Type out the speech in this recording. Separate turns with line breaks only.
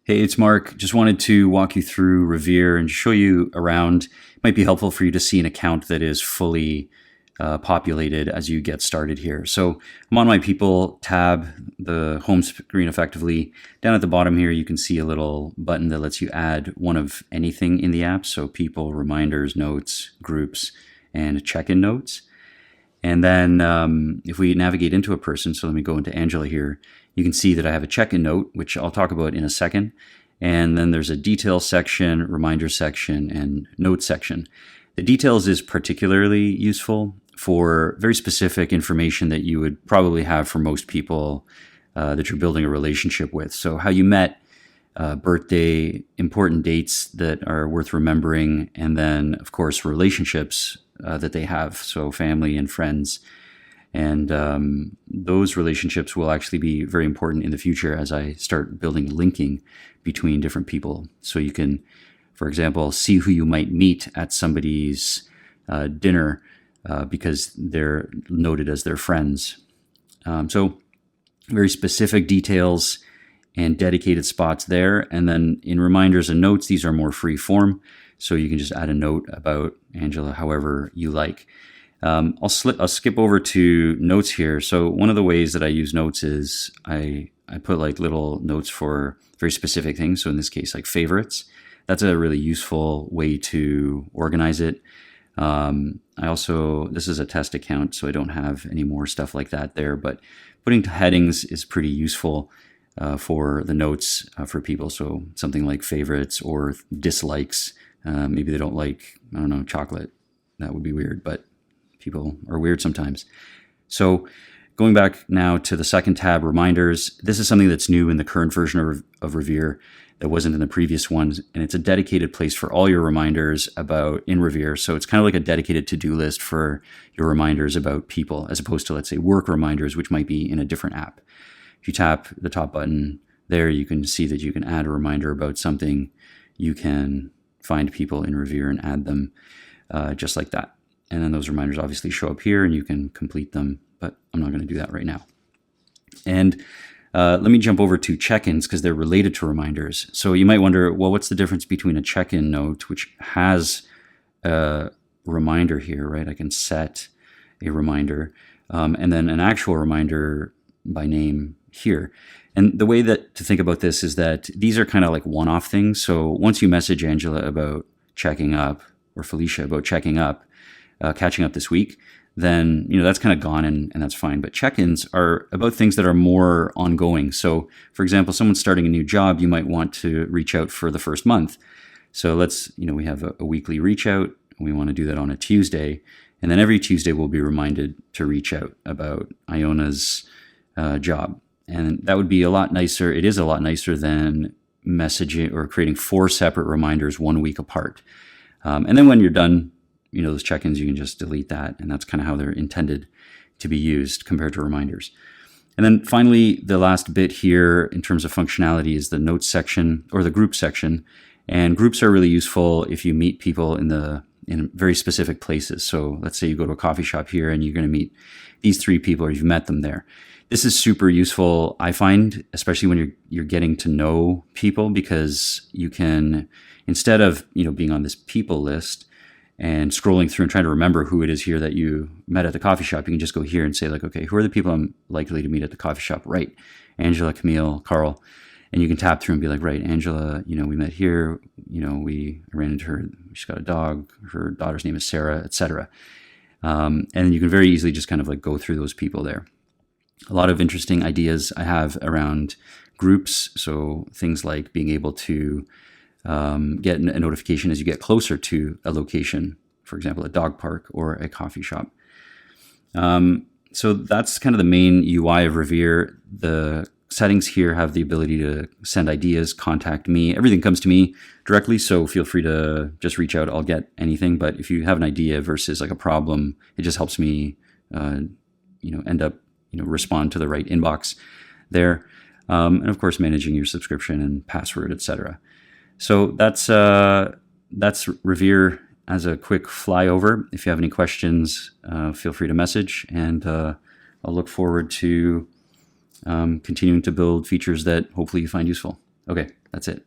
Hey, it's Mark. Just wanted to walk you through Revere and show you around. It might be helpful for you to see an account that is fully populated as you get started here. So I'm on my People tab, the home screen effectively. Down at the bottom here, you can see a little button that lets you add one of anything in the app. So people, reminders, notes, groups, and check-in notes. And then if we navigate into a person, so let me go into Angela here, you can see that I have a check-in note, which I'll talk about in a second. And then there's a details section, reminder section, and notes section. The details is particularly useful for very specific information that you would probably have for most people that you're building a relationship with. So how you met, birthday, important dates that are worth remembering, and then, of course, relationships that they have, so family and friends. And those relationships will actually be very important in the future as I start building linking between different people. So you can, for example, see who you might meet at somebody's dinner because they're noted as their friends. So very specific details and dedicated spots there. And then in reminders and notes, these are more free form. So you can just add a note about Angela however you like. I'll skip over to notes here. So one of the ways that I use notes is I put like little notes for very specific things. So in this case, like favorites. That's a really useful way to organize it. This is a test account, so I don't have any more stuff like that there, but putting headings is pretty useful for the notes for people. So something like favorites or dislikes. Maybe they don't like, I don't know, chocolate. That would be weird, but people are weird sometimes. So going back now to the second tab, reminders. This is something that's new in the current version of Revere that wasn't in the previous ones. And it's a dedicated place for all your reminders in Revere. So it's kind of like a dedicated to-do list for your reminders about people, as opposed to, let's say, work reminders, which might be in a different app. If you tap the top button there, you can see that you can add a reminder about something. You can find people in Revere and add them just like that. And then those reminders obviously show up here and you can complete them, but I'm not going to do that right now. And let me jump over to check-ins because they're related to reminders. So you might wonder, well, what's the difference between a check-in note, which has a reminder here, right? I can set a reminder and then an actual reminder by name here. And the way that to think about this is that these are kind of like one-off things. So once you message Angela about checking up or Felicia about checking up, catching up this week, then that's kind of gone and that's fine. But check-ins are about things that are more ongoing. So for example, someone's starting a new job, you might want to reach out for the first month. So we have a weekly reach out. We want to do that on a Tuesday. And then every Tuesday we'll be reminded to reach out about Iona's job. And that would be a lot nicer. It is a lot nicer than messaging or creating 4 separate reminders 1 week apart. And then when you're done, those check-ins, you can just delete that. And that's kind of how they're intended to be used compared to reminders. And then finally, the last bit here in terms of functionality is the notes section or the group section. And groups are really useful if you meet people in very specific places. So let's say you go to a coffee shop here and you're going to meet these 3 people or you've met them there. This is super useful, I find, especially when you're getting to know people, because you can, instead of being on this people list and scrolling through and trying to remember who it is here that you met at the coffee shop, you can just go here and say like, okay, who are the people I'm likely to meet at the coffee shop? Right, Angela, Camille, Carl, and you can tap through and be like, right, Angela, we met here, I ran into her, she's got a dog, her daughter's name is Sarah, etc. And then you can very easily just kind of like go through those people there. A lot of interesting ideas I have around groups. So things like being able to get a notification as you get closer to a location, for example, a dog park or a coffee shop. So that's kind of the main UI of Revere. The settings here have the ability to send ideas, contact me. Everything comes to me directly, so feel free to just reach out. I'll get anything. But if you have an idea versus like a problem, it just helps me, respond to the right inbox there. And of course, managing your subscription and password, etc. So that's Revere as a quick flyover. If you have any questions, feel free to message, and I'll look forward to continuing to build features that hopefully you find useful. Okay, That's it.